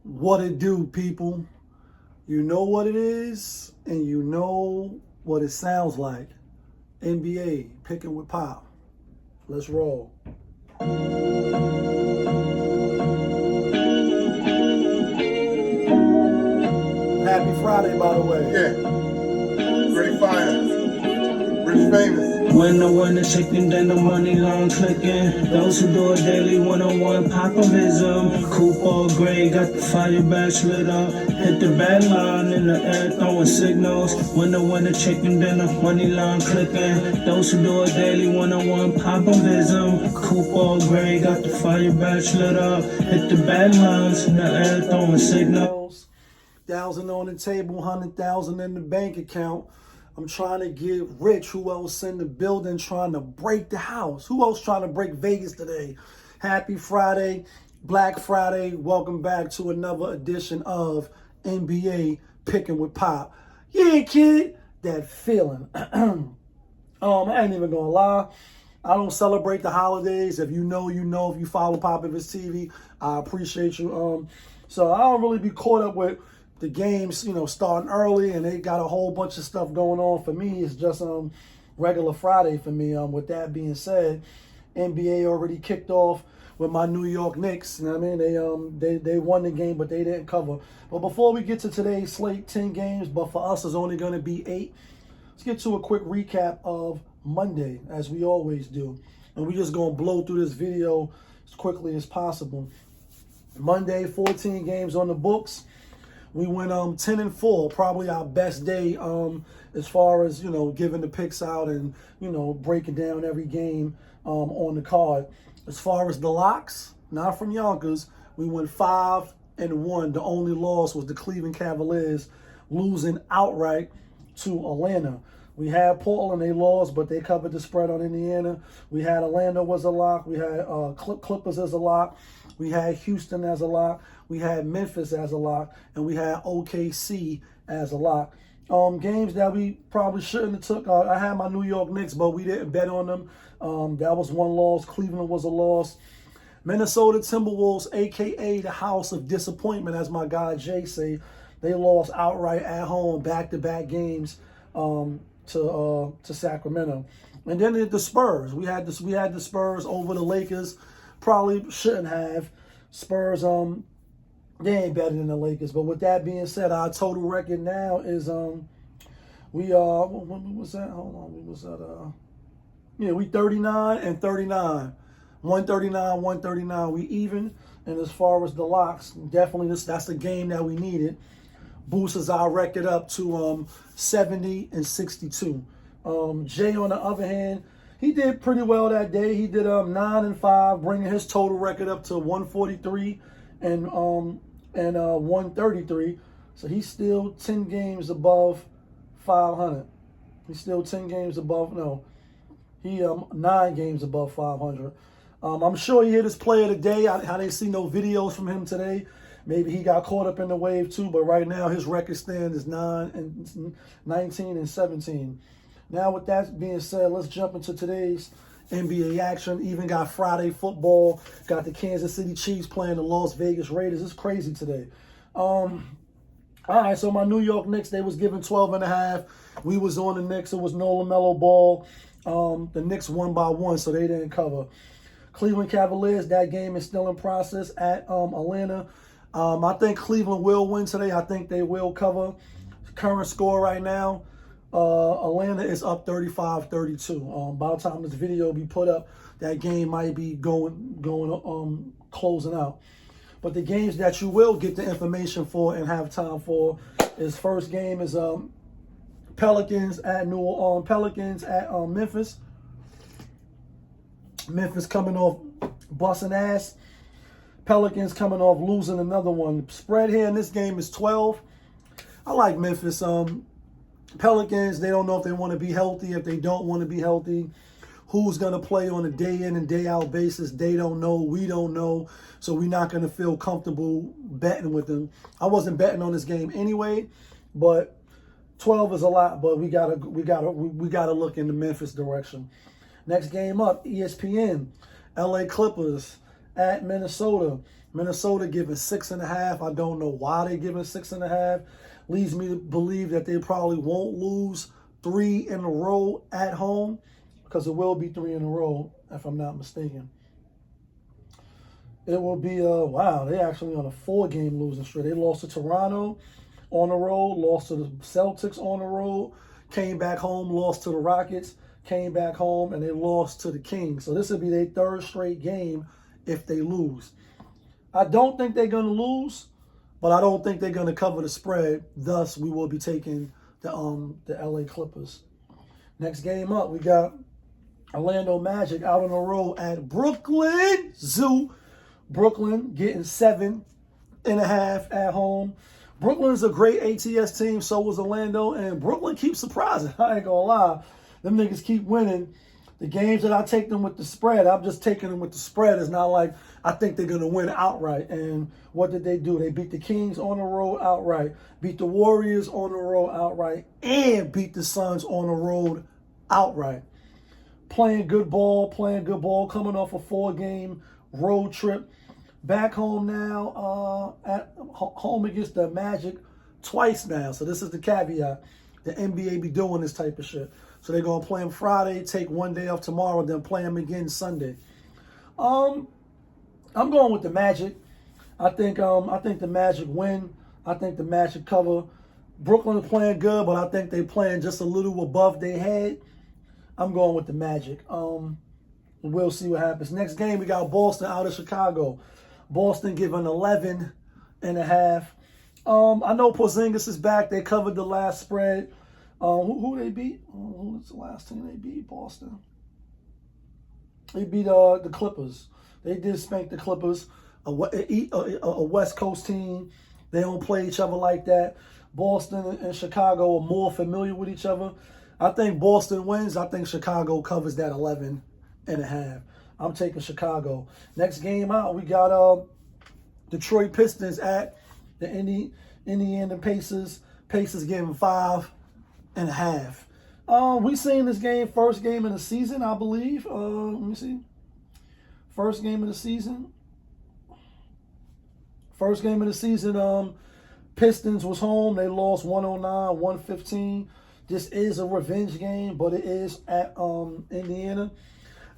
What it do, people? You know what it is, and you know what it sounds like. NBA, picking with Pop. Let's roll. Happy Friday, by the way. Yeah. Pretty fire. Rich famous. When I wanna chicken, then the money long clicking. Those who do it daily, one-on-one popovism. Coupe all gray, got the fire badge lit up. Hit the bad line in the air, throwing signals. When I wanna chicken, then the money long clicking. Those who do it daily, one-on-one popovism. Coupe all gray, got the fire badge lit up. Hit the bad lines in the air, throwing signals. 1,000 on the table, 100,000 in the bank account. I'm trying to get rich. Who else in the building trying to break the house? Who else trying to break Vegas today? Happy Friday, Black Friday. Welcome back to another edition of NBA Picking with Pop. Yeah, kid, that feeling. I ain't even gonna lie. I don't celebrate the holidays. If you know, you know. If you follow Pop of his TV, I appreciate you. So I don't really be caught up with the games, starting early, and they got a whole bunch of stuff going on. For me, it's just regular Friday for me. With that being said, NBA already kicked off with my New York Knicks. You know what I mean? They won the game, but they didn't cover. But before we get to today's slate, 10 games, but for us it's only going to be 8. Let's get to a quick recap of Monday, as we always do. And we just going to blow through this video as quickly as possible. Monday, 14 games on the books. We went 10-4, probably our best day as far as, giving the picks out and, breaking down every game on the card. As far as the locks, not from Yonkers, we went 5-1. The only loss was the Cleveland Cavaliers losing outright to Atlanta. We had Portland, they lost, but they covered the spread on Indiana. We had Atlanta was a lock. We had Clippers as a lock. We had Houston as a lock. We had Memphis as a lock. And we had OKC as a lock. Games that we probably shouldn't have took. I had my New York Knicks, but we didn't bet on them. That was one loss. Cleveland was a loss. Minnesota Timberwolves, a.k.a. the House of Disappointment, as my guy JaY say. They lost outright at home, back-to-back games to Sacramento. And then the Spurs. We had the Spurs over the Lakers. Probably shouldn't have. Spurs, they ain't better than the Lakers. But with that being said, our total record now is we what was that? Hold on, we was at we 39-39. 139. We even. And as far as the locks, definitely that's the game that we needed. Boosts our record up to 70-62. JaY, on the other hand, he did pretty well that day. He did 9-5, bringing his total record up to 143 and 133. So he's still 10 games above 500. He's still 10 games above. No, he 9 games above 500. I'm sure he hit his play of the day. I didn't see no videos from him today. Maybe he got caught up in the wave too, but right now his record stand is 19-17. Now with that being said, let's jump into today's NBA action. Even got Friday football. Got the Kansas City Chiefs playing the Las Vegas Raiders. It's crazy today. All right, so my New York Knicks, they was given 12.5. We was on the Knicks. It was no LaMelo Ball. The Knicks won by 1, so they didn't cover. Cleveland Cavaliers, that game is still in process at Atlanta. I think Cleveland will win today. I think they will cover. Current score right now, Atlanta is up 35-32. By the time this video be put up, that game might be going closing out. But the games that you will get the information for and have time for is first game is Pelicans at Memphis. Memphis coming off busting ass. Pelicans coming off losing another one. The spread here in this game is 12. I like Memphis. Pelicans, they don't know if they want to be healthy, if they don't want to be healthy. Who's going to play on a day in and day out basis? They don't know. We don't know. So we're not going to feel comfortable betting with them. I wasn't betting on this game anyway, but 12 is a lot, but we gotta look in the Memphis direction. Next game up, ESPN, LA Clippers at Minnesota. Minnesota giving 6.5. I don't know why they're giving 6.5. Leads me to believe that they probably won't lose 3 in a row at home, because it will be 3 in a row, if I'm not mistaken. It will be, wow, they're actually on a 4-game losing streak. They lost to Toronto on the road, lost to the Celtics on the road, came back home, lost to the Rockets, came back home, and they lost to the Kings. So this will be their 3rd straight game if they lose. I don't think they're going to lose, but I don't think they're going to cover the spread. Thus, we will be taking the LA Clippers. Next game up, we got Orlando Magic out on the road at Brooklyn Zoo. Brooklyn getting 7.5 at home. Brooklyn's a great ATS team, so was Orlando, and Brooklyn keeps surprising. I ain't gonna lie. Them niggas keep winning. The games that I take them with the spread, I'm just taking them with the spread. It's not like I think they're going to win outright. And what did they do? They beat the Kings on the road outright, beat the Warriors on the road outright, and beat the Suns on the road outright. Playing good ball, coming off a 4-game road trip. Back home now, at home against the Magic twice now. So this is the caveat. The NBA be doing this type of shit. So they're going to play them Friday, take 1 day off tomorrow, then play them again Sunday. I'm going with the Magic. I think the Magic win. I think the Magic cover. Brooklyn is playing good, but I think they're playing just a little above their head. I'm going with the Magic. We'll see what happens. Next game, we got Boston out of Chicago. Boston giving 11.5. I know Porzingis is back. They covered the last spread. Who they beat? Who was the last team they beat? Boston. They beat the Clippers. They did spank the Clippers, a West Coast team. They don't play each other like that. Boston and Chicago are more familiar with each other. I think Boston wins. I think Chicago covers that 11.5. I'm taking Chicago. Next game out, we got Detroit Pistons at the Indiana Pacers. Pacers giving 5.5. We seen this game, first game of the season, I believe. Let me see. First game of the season. Pistons was home. They lost 109-115. This is a revenge game, but it is at Indiana.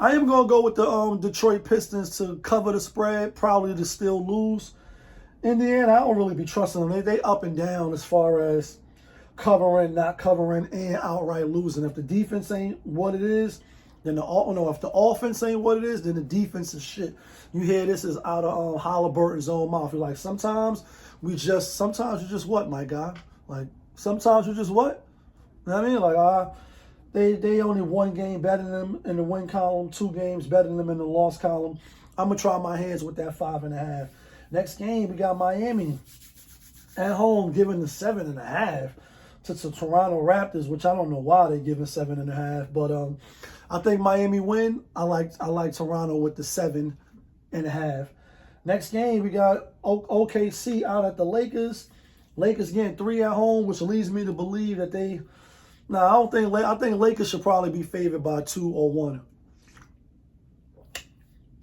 I am going to go with the Detroit Pistons to cover the spread, probably to still lose. Indiana, I don't really be trusting them. They up and down as far as covering, not covering, and outright losing. If the defense ain't what it is, then if the offense ain't what it is, then the defense is shit. You hear this is out of Halliburton's own mouth. You're like, sometimes you're just what, my guy? Like, sometimes you're just what? You know what I mean? Like, they only 1 game better than them in the win column, 2 games better than them in the loss column. I'm going to try my hands with that 5.5. Next game, we got Miami at home giving the 7.5 to Toronto Raptors, which I don't know why they're giving 7.5, but I think Miami win. I like Toronto with the 7.5. Next game, we got OKC out at the Lakers. Lakers getting 3 at home, which leads me to believe that they. I think Lakers should probably be favored by 2 or 1.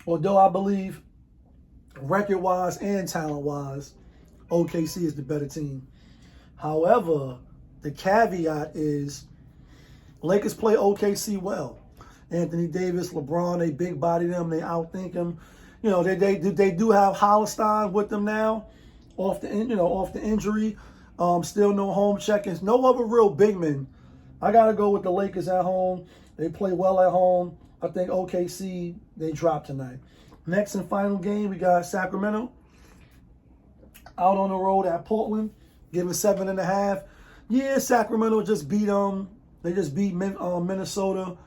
Although I believe record-wise and talent-wise, OKC is the better team. However, the caveat is Lakers play OKC well. Anthony Davis, LeBron, they big body them, they outthink them. You know, they do have Hollistein with them now, off the injury. Still no home check-ins, no other real big men. I gotta go with the Lakers at home. They play well at home. I think OKC, they drop tonight. Next and final game, we got Sacramento out on the road at Portland, giving 7.5. Yeah, Sacramento just beat They just beat Minnesota.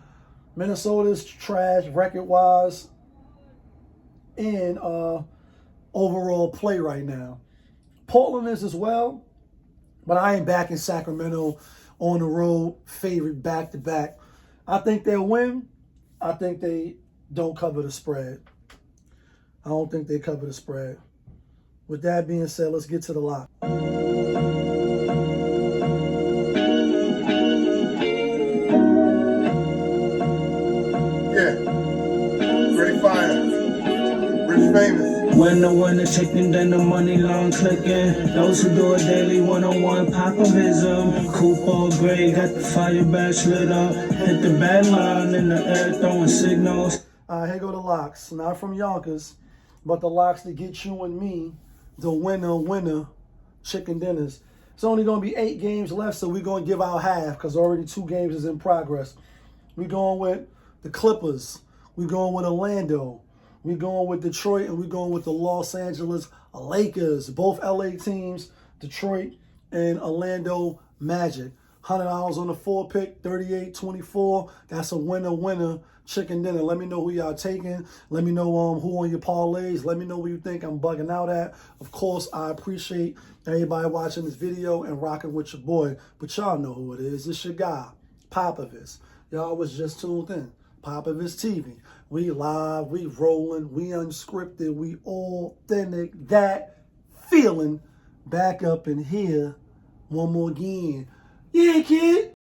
Minnesota's trash record-wise and overall play right now. Portland is as well, but I ain't backing Sacramento on the road, favorite back-to-back. I think they'll win. I think they don't cover the spread. I don't think they cover the spread. With that being said, let's get to the lock. Yeah. Pretty fire. Rich famous. Winner, chicken dinner, money long clicking. Those who do it daily, one-on-one popovism. Coupe all gray, got the fire badge lit up. Hit the bad line in the air, throwing signals. Here go the locks. Not from Yonkers, but the locks that get you and me the winner chicken dinners. It's only going to be 8 games left, so we're going to give out half because already 2 games is in progress. We're going with the Clippers. We're going with Orlando. We're going with Detroit, and we're going with the Los Angeles Lakers. Both LA teams, Detroit and Orlando Magic. $100 on the 4-pick, 38-24. That's a winner chicken dinner. Let me know who y'all taking. Let me know who on your parlays. Let me know what you think I'm bugging out at. Of course, I appreciate everybody watching this video and rocking with your boy. But y'all know who it is. It's your guy, Popovich. Y'all was just tuned in. Popovich TV. We live, we rolling, we unscripted, we authentic. That feeling back up in here one more again. Yeah, kid.